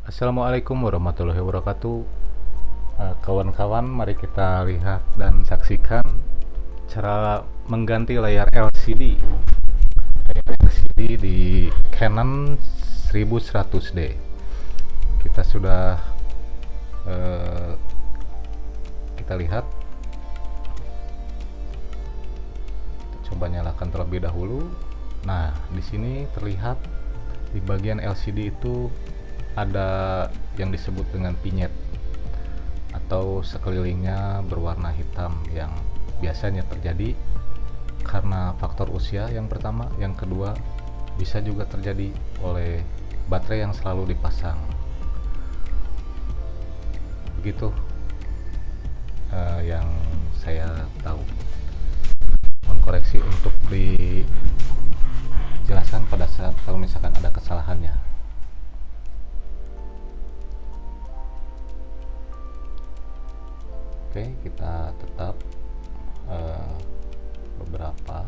Assalamualaikum warahmatullahi wabarakatuh. Kawan-kawan, mari kita lihat dan saksikan cara mengganti layar LCD. Layar LCD di Canon 1100D. Kita sudah kita lihat. Coba nyalakan terlebih dahulu. Nah, di sini terlihat di bagian LCD itu ada yang disebut dengan pinyet atau sekelilingnya berwarna hitam yang biasanya terjadi karena faktor usia yang pertama, yang kedua bisa juga terjadi oleh baterai yang selalu dipasang. Begitu yang saya tahu. Mohon koreksi untuk dijelaskan pada saat kalau misalkan ada kesalahannya. Oke, kita tetap beberapa.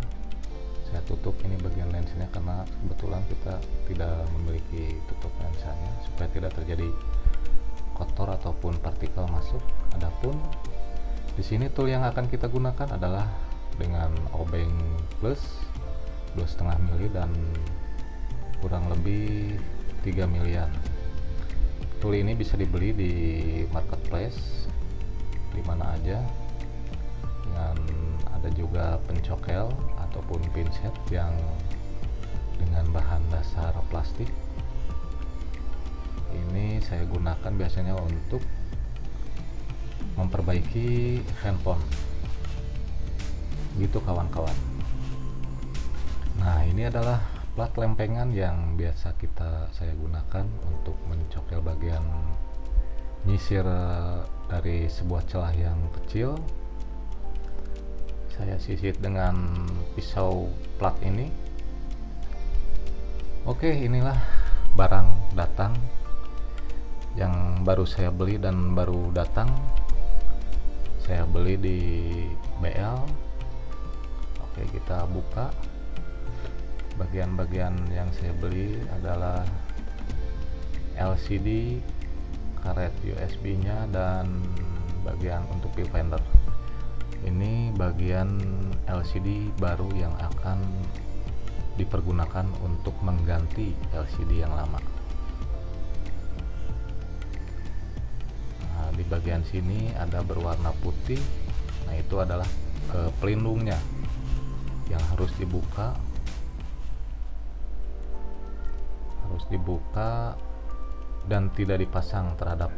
Saya tutup ini bagian lensanya karena kebetulan kita tidak memiliki tutup lensanya supaya tidak terjadi kotor ataupun partikel masuk. Adapun di sini tool yang akan kita gunakan adalah dengan obeng plus 2,5 mili dan kurang lebih 3 milian. Tool ini bisa dibeli di marketplace di mana aja, dengan ada juga pencokel ataupun pinset yang dengan bahan dasar plastik. Ini saya gunakan biasanya untuk memperbaiki handphone gitu kawan-kawan. Nah, ini adalah plat lempengan yang biasa saya gunakan untuk mencokel bagian nyisir dari sebuah celah yang kecil. Saya sisir dengan pisau plat ini. Oke, inilah barang datang yang baru saya beli dan baru datang. Saya beli di BL. Oke, kita buka. Bagian-bagian yang saya beli adalah LCD, karet USB-nya, dan bagian untuk viewfinder. Ini bagian LCD baru yang akan dipergunakan untuk mengganti LCD yang lama. Nah, di bagian sini ada berwarna putih. Nah, itu adalah pelindungnya yang harus dibuka. Dan tidak dipasang terhadap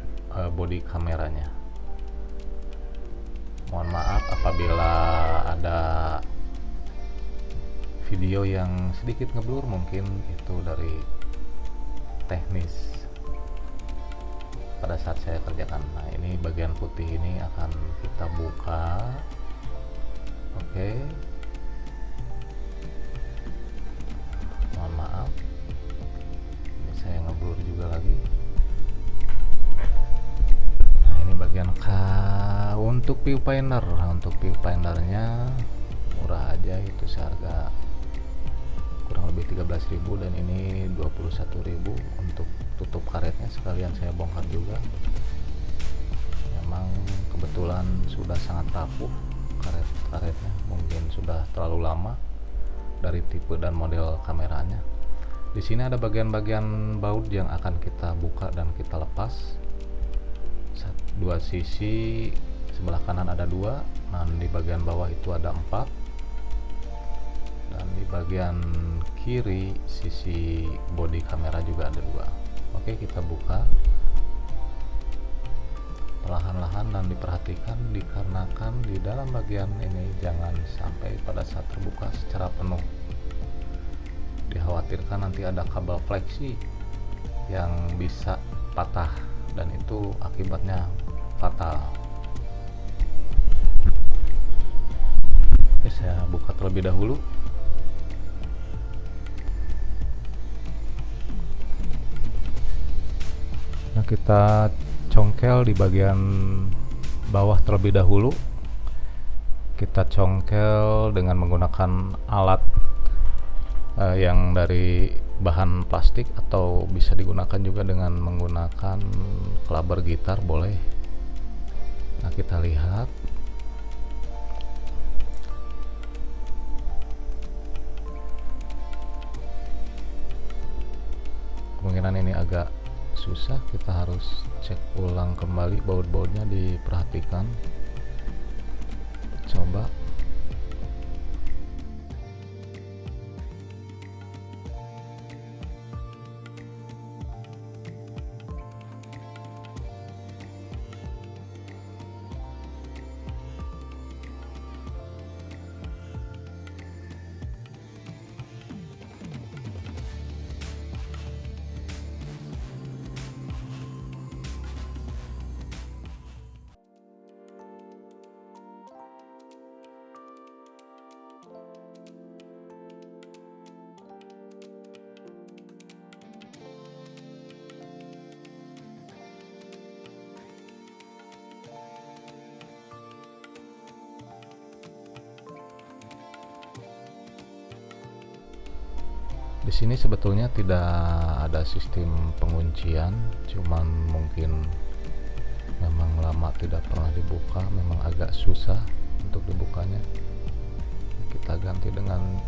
bodi kameranya. Mohon maaf apabila ada video yang sedikit ngeblur, mungkin itu dari teknis pada saat saya kerjakan. Nah, ini bagian putih ini akan kita buka. Oke, mohon maaf, ini saya ngeblur juga lagi. Nah, ini bagian untuk viewfinder. Untuk viewfindernya murah aja, itu seharga kurang lebih 13.000 dan ini 21.000. Untuk tutup karetnya sekalian saya bongkar juga. Memang kebetulan sudah sangat rapuh karetnya, mungkin sudah terlalu lama dari tipe dan model kameranya. Di sini ada bagian-bagian baut yang akan kita buka dan kita lepas. Dua sisi, sebelah kanan ada 2, dan di bagian bawah itu ada 4, dan di bagian kiri sisi bodi kamera juga ada 2. Oke, kita buka perlahan-lahan dan diperhatikan dikarenakan di dalam bagian ini jangan sampai pada saat terbuka secara penuh. Dikhawatirkan nanti ada kabel fleksi yang bisa patah dan itu akibatnya fatal. Oke, saya buka terlebih dahulu. Nah, kita congkel di bagian bawah terlebih dahulu. Kita congkel dengan menggunakan alat yang dari bahan plastik atau bisa digunakan juga dengan menggunakan klaber gitar boleh. Nah, kita lihat kemungkinan ini agak susah, kita harus cek ulang kembali baut-bautnya, diperhatikan. Coba di sini sebetulnya tidak ada sistem penguncian, cuman mungkin memang lama tidak pernah dibuka, memang agak susah untuk dibukanya. Kita ganti dengan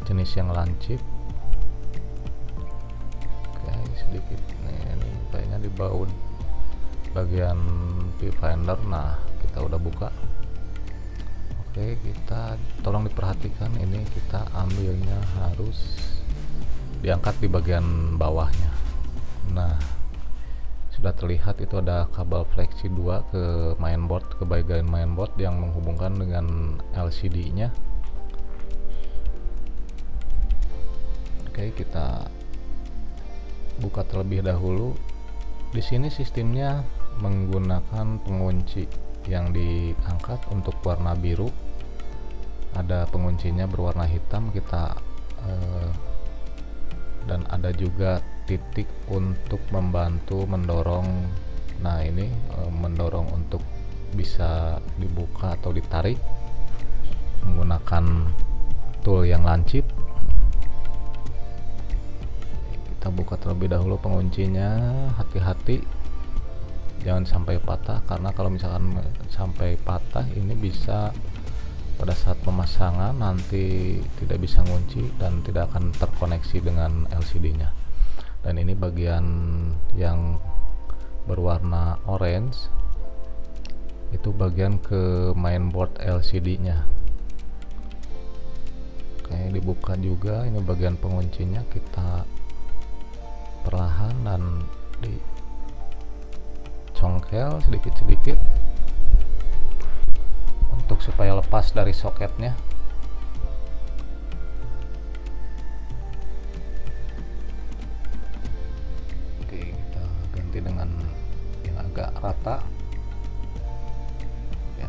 jenis yang lancip. Oke, sedikit ini kayaknya di baut bagian viewfinder. Nah, kita udah buka. Oke, kita tolong diperhatikan, ini kita ambilnya harus diangkat di bagian bawahnya. Nah, sudah terlihat itu ada kabel fleksi 2 ke mainboard, ke bagian mainboard yang menghubungkan dengan LCD nya. Oke, kita buka terlebih dahulu. Di sini sistemnya menggunakan pengunci yang diangkat untuk warna biru, ada penguncinya berwarna hitam, kita dan ada juga titik untuk membantu mendorong. Nah, ini mendorong untuk bisa dibuka atau ditarik menggunakan tool yang lancip. Kita buka terlebih dahulu penguncinya, hati-hati jangan sampai patah, karena kalau misalkan sampai patah ini bisa pada saat pemasangan nanti tidak bisa ngunci dan tidak akan terkoneksi dengan LCD nya. Dan ini bagian yang berwarna orange itu bagian ke mainboard LCD nya. Oke, dibuka juga, ini bagian penguncinya, kita perlahan dan dicongkel sedikit-sedikit untuk supaya lepas dari soketnya. Oke, kita ganti dengan yang agak rata ya.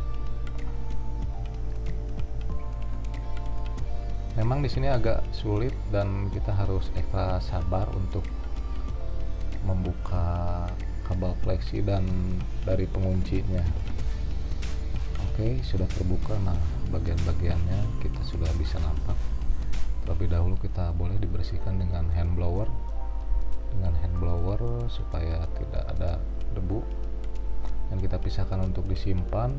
Memang di sini agak sulit dan kita harus ekstra sabar untuk membuka kabel fleksi dan dari penguncinya. Oke, sudah terbuka. Nah, bagian-bagiannya kita sudah bisa nampak. Terlebih dahulu kita boleh dibersihkan dengan hand blower, supaya tidak ada debu, dan kita pisahkan untuk disimpan.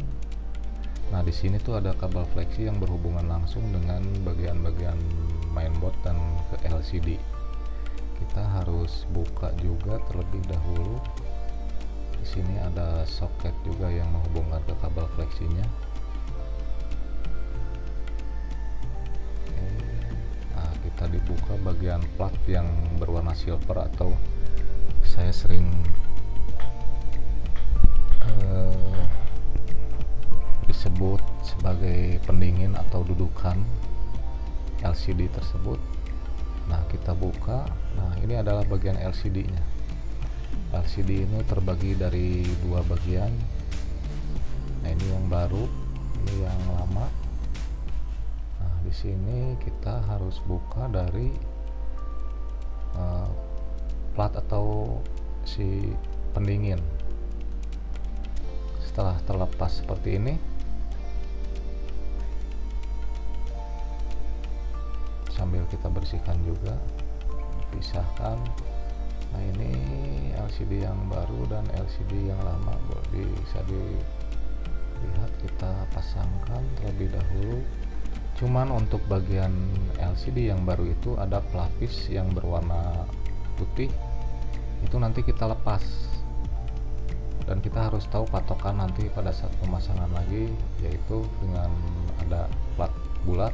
Nah, di sini tuh ada kabel fleksi yang berhubungan langsung dengan bagian-bagian mainboard dan ke LCD. Kita harus buka juga terlebih dahulu. Di sini ada soket juga yang menghubungkan ke kabel fleksinya. Oke. Nah, kita dibuka bagian plat yang berwarna silver atau saya sering disebut sebagai pendingin atau dudukan LCD tersebut. Nah, kita buka. Nah, ini adalah bagian LCD nya. LCD ini terbagi dari dua bagian. Nah, ini yang baru, ini yang lama. Nah, di sini kita harus buka dari plat atau si pendingin. Setelah terlepas seperti ini, sambil kita bersihkan juga. pisahkan. Nah, ini LCD yang baru dan LCD yang lama bisa dilihat. Kita pasangkan terlebih dahulu. Cuman untuk bagian LCD yang baru itu ada pelapis yang berwarna putih, itu nanti kita lepas, dan kita harus tahu patokan nanti pada saat pemasangan lagi, yaitu dengan ada plat bulat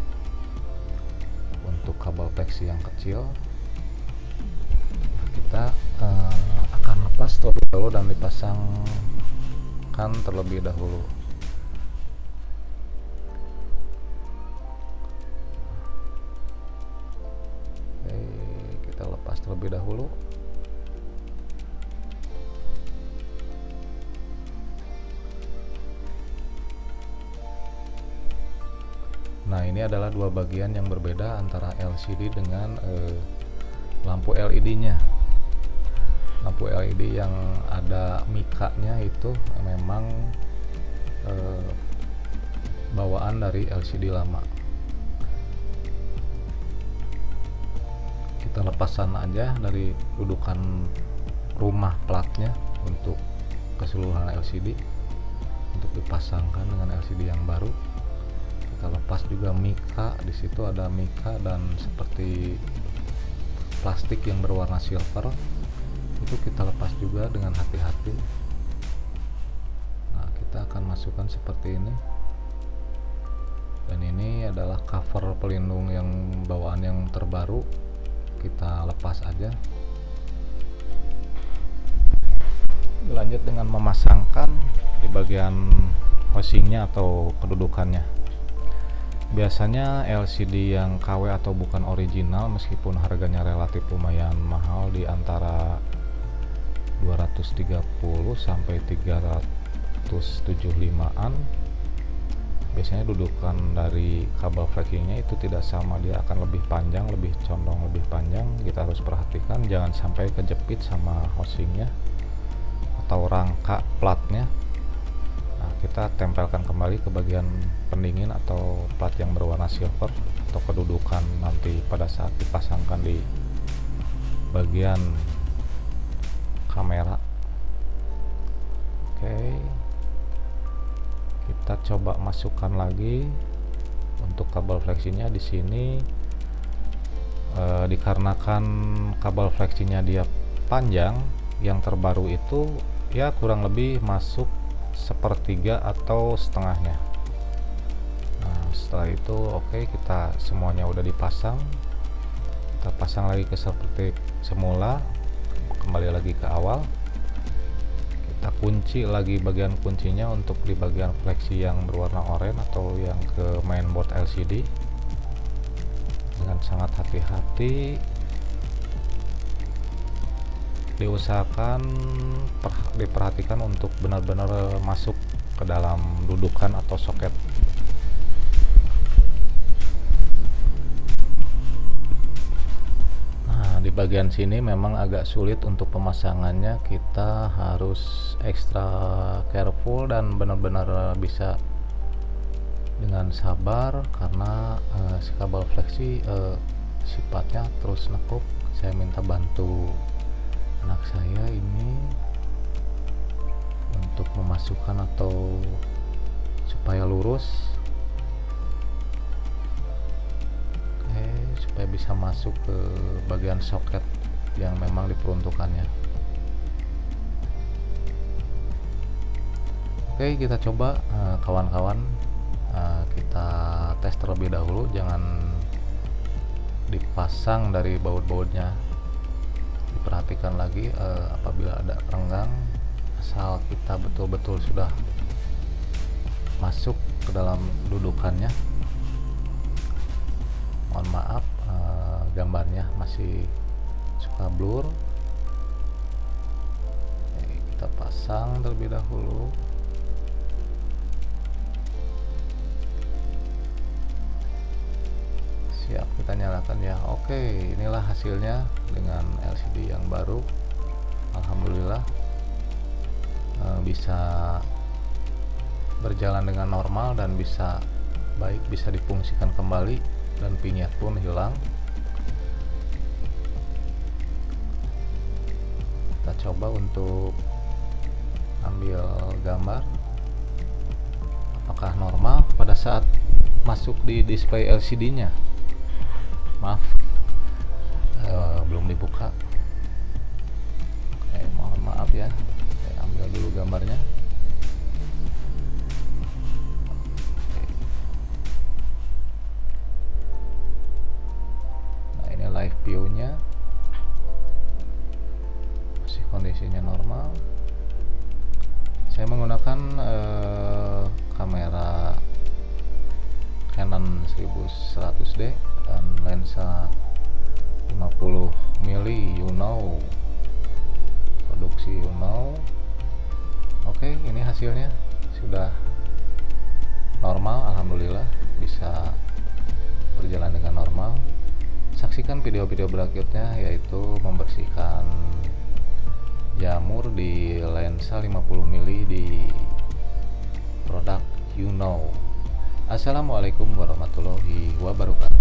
untuk kabel fleksi yang kecil. Kita akan lepas terlebih dahulu dan dipasangkan terlebih dahulu. Oke, kita lepas terlebih dahulu. Nah, ini adalah dua bagian yang berbeda antara LCD dengan lampu LED-nya. Lampu LED yang ada mikanya itu memang bawaan dari LCD lama. Kita lepasan aja dari dudukan rumah platnya untuk keseluruhan LCD untuk dipasangkan dengan LCD yang baru. Kita lepas juga mika, di situ ada mika dan seperti plastik yang berwarna silver, itu kita lepas juga dengan hati-hati. Nah, kita akan masukkan seperti ini, dan ini adalah cover pelindung yang bawaan yang terbaru. Kita lepas aja. Lanjut dengan memasangkan di bagian housingnya atau kedudukannya. Biasanya LCD yang KW atau bukan original, meskipun harganya relatif lumayan mahal, di antara 230 sampai 375-an, biasanya dudukan dari kabel flexingnya itu tidak sama, dia akan lebih panjang, lebih condong lebih panjang. Kita harus perhatikan jangan sampai kejepit sama housingnya atau rangka platnya. Nah, kita tempelkan kembali ke bagian pendingin atau plat yang berwarna silver atau kedudukan nanti pada saat dipasangkan di bagian kamera. Oke, kita coba masukkan lagi untuk kabel fleksinya di sini. Dikarenakan kabel fleksinya dia panjang, yang terbaru itu ya kurang lebih masuk sepertiga atau setengahnya. Nah, setelah itu oke, kita semuanya udah dipasang. Kita pasang lagi ke seperti semula, kembali lagi ke awal. Kita kunci lagi bagian kuncinya untuk di bagian fleksi yang berwarna oranye atau yang ke mainboard LCD. Dengan sangat hati-hati, diusahakan diperhatikan untuk benar-benar masuk ke dalam dudukan atau soket. Nah, di bagian sini memang agak sulit untuk pemasangannya, kita harus extra careful dan benar-benar bisa dengan sabar, karena si kabel fleksi sifatnya terus nekuk. Saya minta bantu anak saya ini untuk memasukkan atau supaya lurus, oke, supaya bisa masuk ke bagian soket yang memang diperuntukannya. Oke, kita coba kawan-kawan, kita tes terlebih dahulu, jangan dipasang dari baut-bautnya. Perhatikan lagi apabila ada renggang, asal kita betul-betul sudah masuk ke dalam dudukannya. Mohon maaf, gambarnya masih suka blur. Oke, kita pasang terlebih dahulu. Siap, kita nyalakan ya. Oke, inilah hasilnya dengan LCD yang baru. Alhamdulillah bisa berjalan dengan normal dan bisa baik, bisa difungsikan kembali dan vinyet pun hilang. coba untuk ambil gambar apakah normal pada saat masuk di display LCD nya. Maaf, belum dibuka. Oke, mohon maaf ya, saya ambil dulu gambarnya. Oke. Nah, ini live view nya masih kondisinya normal. Saya menggunakan kamera Canon 1100D dan lensa 50 mili Uno, produksi Uno. Oke, ini hasilnya sudah normal, alhamdulillah bisa berjalan dengan normal. Saksikan video-video berikutnya, yaitu membersihkan jamur di lensa 50 mili di produk Uno. Assalamualaikum warahmatullahi wabarakatuh.